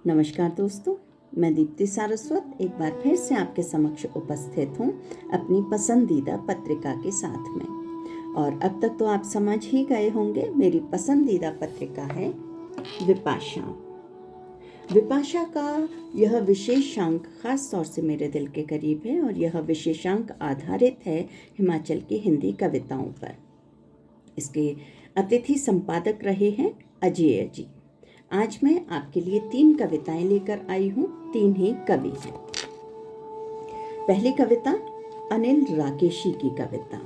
नमस्कार दोस्तों, मैं दीप्ति सारस्वत एक बार फिर से आपके समक्ष उपस्थित हूँ अपनी पसंदीदा पत्रिका के साथ में। और अब तक तो आप समझ ही गए होंगे, मेरी पसंदीदा पत्रिका है विपाशा। विपाशा का यह विशेषांक खास तौर से मेरे दिल के करीब है और यह विशेषांक आधारित है हिमाचल की हिंदी कविताओं पर। इसके अतिथि संपादक रहे हैं अजय जी। आज मैं आपके लिए 3 कविताएं लेकर आई हूँ, 3 ही कवि हैं। पहली कविता अनिल राकेशी की कविता।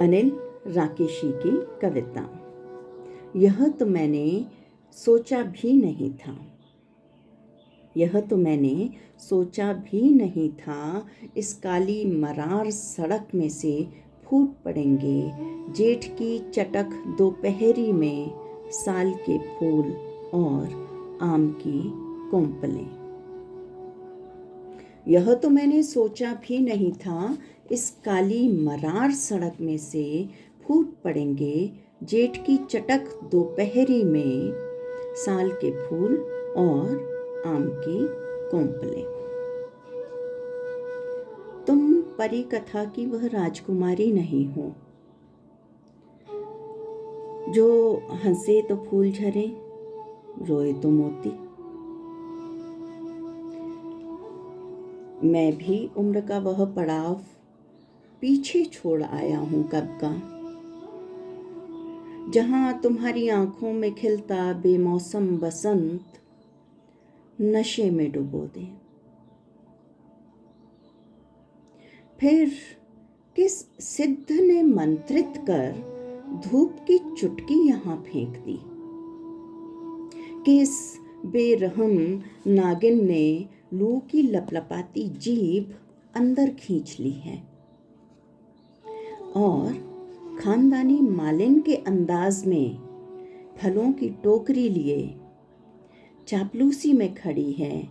अनिल राकेशी की कविता। यह तो मैंने सोचा भी नहीं था, यह तो मैंने सोचा भी नहीं था, इस काली मरार सड़क में से फूट पड़ेंगे जेठ की चटक दोपहरी में साल के फूल और आम की कोंपलें। यह तो मैंने सोचा भी नहीं था, इस काली मरार सड़क में से फूट पड़ेंगे जेठ की चटक दोपहरी में साल के फूल और आम की कोंपलें। तुम परी कथा की वह राजकुमारी नहीं हो जो हंसे तो फूल झरे, रोए तो मोती। मैं भी उम्र का वह पड़ाव पीछे छोड़ आया हूँ कब का, जहां तुम्हारी आंखों में खिलता बेमौसम बसंत नशे में डुबो दे। फिर किस सिद्ध ने मंत्रित कर धूप की चुटकी यहाँ फेंक दी, किस बेरहम नागिन ने लू की लपलपाती जीभ अंदर खींच ली है और खानदानी मालिन के अंदाज में फलों की टोकरी लिए चापलूसी में खड़ी है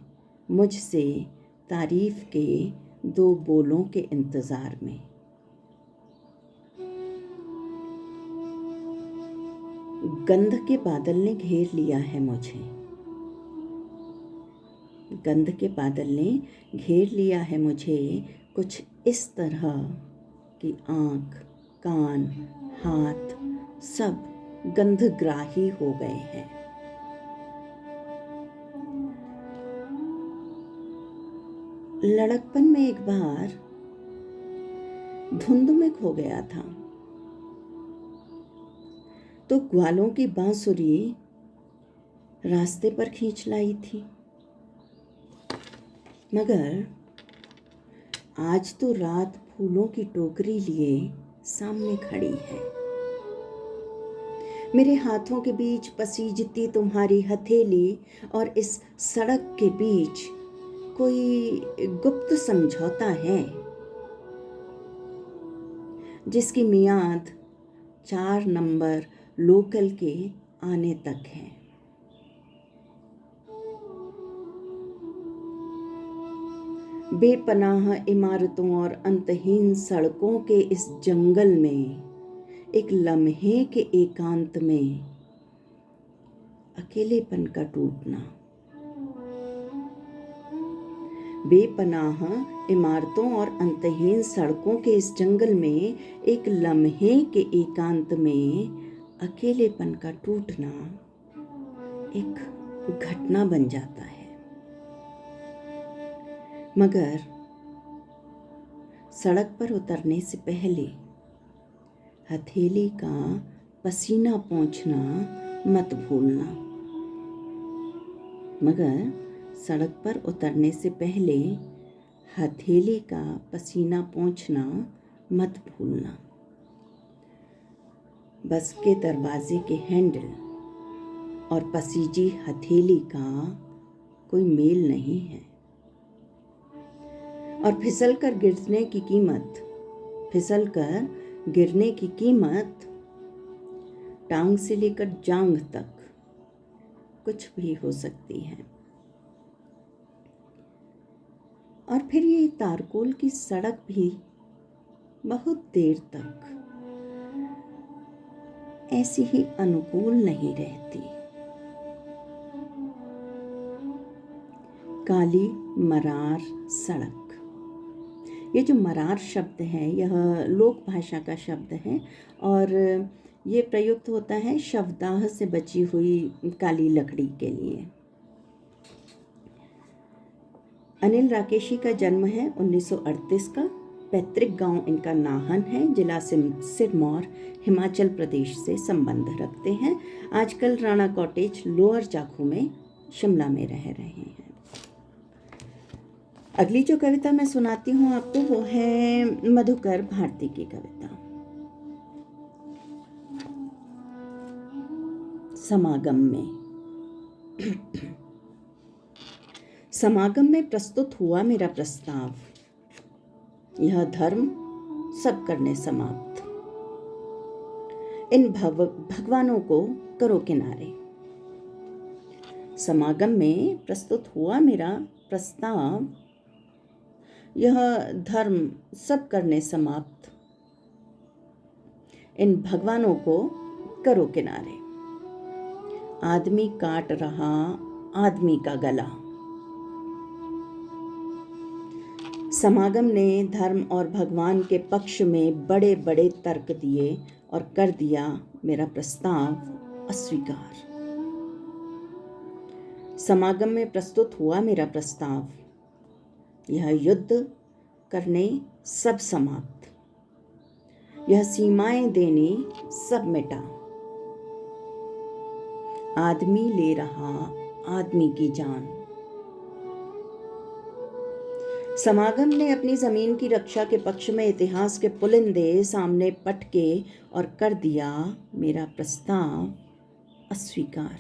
मुझसे तारीफ के 2 बोलों के इंतजार में। गंध के बादल ने घेर लिया है मुझे, गंध के बादल ने घेर लिया है मुझे, कुछ इस तरह कि आँख, कान, हाथ सब गंधग्राही हो गए हैं। लड़कपन में एक बार धुंध में खो गया था तो ग्वालों की बांसुरी रास्ते पर खींच लाई थी, मगर आज तो रात फूलों की टोकरी लिए सामने खड़ी है। मेरे हाथों के बीच पसीजती तुम्हारी हथेली और इस सड़क के बीच कोई गुप्त समझौता है जिसकी मियाद 4 नंबर लोकल के आने तक है। बेपनाह इमारतों और अंतहीन सड़कों के इस जंगल में एक लम्हे के एकांत में अकेलेपन का टूटना। बेपनाह इमारतों और अंतहीन सड़कों के इस जंगल में एक लम्हे के एकांत में अकेलेपन का टूटना एक घटना बन जाता है, मगर सड़क पर उतरने से पहले हथेली का पसीना पोंछना मत भूलना। मगर सड़क पर उतरने से पहले हथेली का पसीना पोंछना मत भूलना। बस के दरवाजे के हैंडल और पसीजी हथेली का कोई मेल नहीं है और फिसलकर गिरने की कीमत टांग से लेकर जांघ तक कुछ भी हो सकती है। और फिर ये तारकोल की सड़क भी बहुत देर तक ऐसी ही अनुकूल नहीं रहती। काली मरार सड़क। ये जो मरार शब्द है यह लोक भाषा का शब्द है और ये प्रयुक्त होता है शवदाह से बची हुई काली लकड़ी के लिए। अनिल राकेशी का जन्म है 1938 का। पैतृक गांव इनका नाहन है, जिला सिरमौर, हिमाचल प्रदेश से संबंध रखते हैं। आजकल राणा कॉटेज, लोअर जाखू में, शिमला में रह रहे हैं। अगली जो कविता मैं सुनाती हूँ आपको वो है मधुकर भारती की कविता समागम में। समागम में प्रस्तुत हुआ मेरा प्रस्ताव, यह धर्म सब करने समाप्त। इन भगवानों को करो किनारे। समागम में प्रस्तुत हुआ मेरा प्रस्ताव, यह धर्म सब करने समाप्त। इन भगवानों को करो किनारे। आदमी काट रहा आदमी का गला। समागम ने धर्म और भगवान के पक्ष में बड़े बड़े तर्क दिए और कर दिया मेरा प्रस्ताव अस्वीकार। समागम में प्रस्तुत हुआ मेरा प्रस्ताव, यह युद्ध करने सब समाप्त। यह सीमाएं देने सब मिटा। आदमी ले रहा आदमी की जान। समागम ने अपनी जमीन की रक्षा के पक्ष में इतिहास के पुलिंदे सामने पटके और कर दिया मेरा प्रस्ताव अस्वीकार।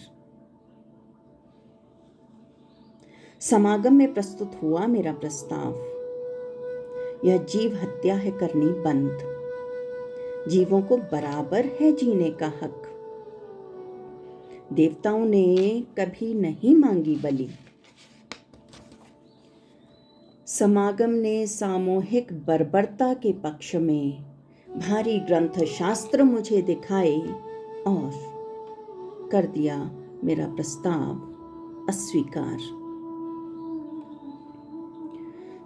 समागम में प्रस्तुत हुआ मेरा प्रस्ताव, यह जीव हत्या है करनी बंद। जीवों को बराबर है जीने का हक। देवताओं ने कभी नहीं मांगी बलि। समागम ने सामूहिक बर्बरता के पक्ष में भारी ग्रंथ शास्त्र मुझे दिखाए और कर दिया मेरा प्रस्ताव अस्वीकार।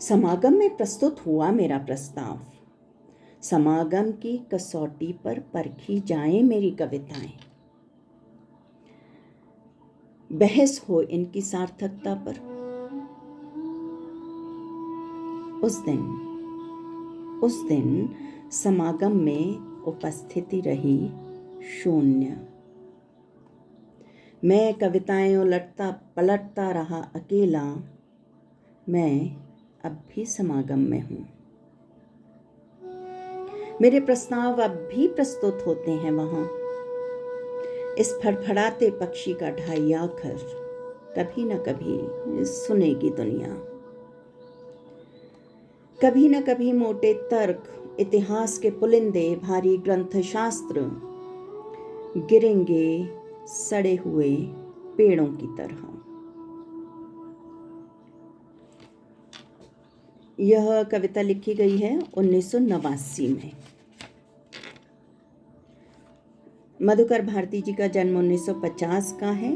समागम में प्रस्तुत हुआ मेरा प्रस्ताव, समागम की कसौटी पर परखी जाएं मेरी कविताएं। बहस हो इनकी सार्थकता पर। उस दिन समागम में उपस्थिति रही शून्य। मैं कविताएं उलटता पलटता रहा अकेला। मैं अब भी समागम में हूँ। मेरे प्रस्ताव अब भी प्रस्तुत होते हैं वहां। इस फड़फड़ाते पक्षी का ढाई आखर कभी न कभी सुनेगी दुनिया। कभी न कभी मोटे तर्क, इतिहास के पुलिंदे, भारी ग्रंथ शास्त्र गिरेंगे सड़े हुए पेड़ों की तरह। यह कविता लिखी गई है 1989 में। मधुकर भारती जी का जन्म 1950 का है।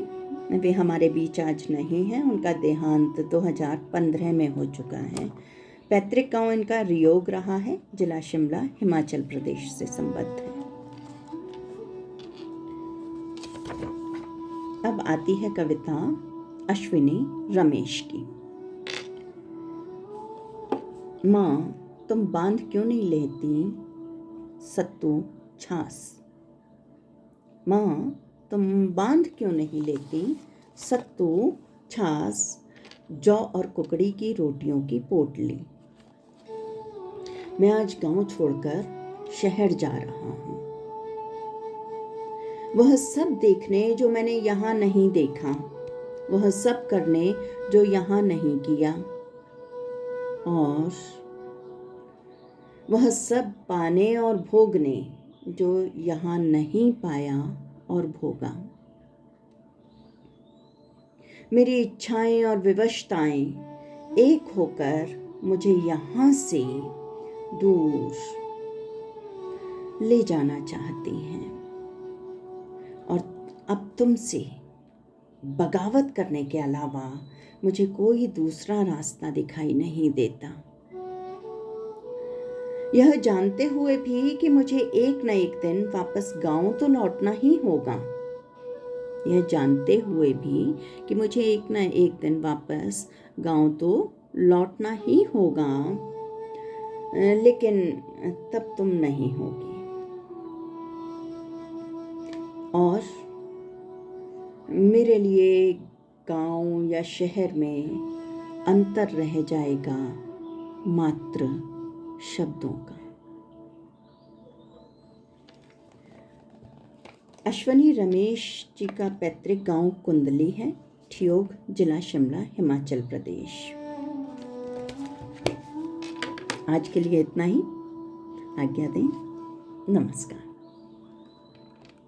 वे हमारे बीच आज नहीं हैं। उनका देहांत 2015 में हो चुका है। पैतृक गांव इनका रियोग रहा है, जिला शिमला, हिमाचल प्रदेश से संबद्ध है। अब आती है कविता अश्विनी रमेश की। माँ तुम बांध क्यों नहीं लेती सत्तू छाछ। माँ तुम बांध क्यों नहीं लेती सत्तू छाछ, जौ और कुकड़ी की रोटियों की पोटली। मैं आज गांव छोड़कर शहर जा रहा हूँ, वह सब देखने जो मैंने यहाँ नहीं देखा, वह सब करने जो यहाँ नहीं किया, और वह सब पाने और भोगने जो यहाँ नहीं पाया और भोगा। मेरी इच्छाएं और विवशताएं एक होकर मुझे यहाँ से दूर ले जाना चाहती हैं। और अब तुमसे बगावत करने के अलावा मुझे कोई दूसरा रास्ता दिखाई नहीं देता। यह जानते हुए भी कि मुझे एक न एक दिन वापस गांव तो लौटना ही होगा, यह जानते हुए भी कि मुझे एक न एक दिन वापस गांव तो लौटना ही होगा, लेकिन तब तुम नहीं होगी और मेरे लिए गांव या शहर में अंतर रह जाएगा मात्र शब्दों का। अश्वनी रमेश जी का पैतृक गांव कुंडली है, ठियोग, जिला शिमला, हिमाचल प्रदेश। आज के लिए इतना ही। आज्ञा दें। नमस्कार।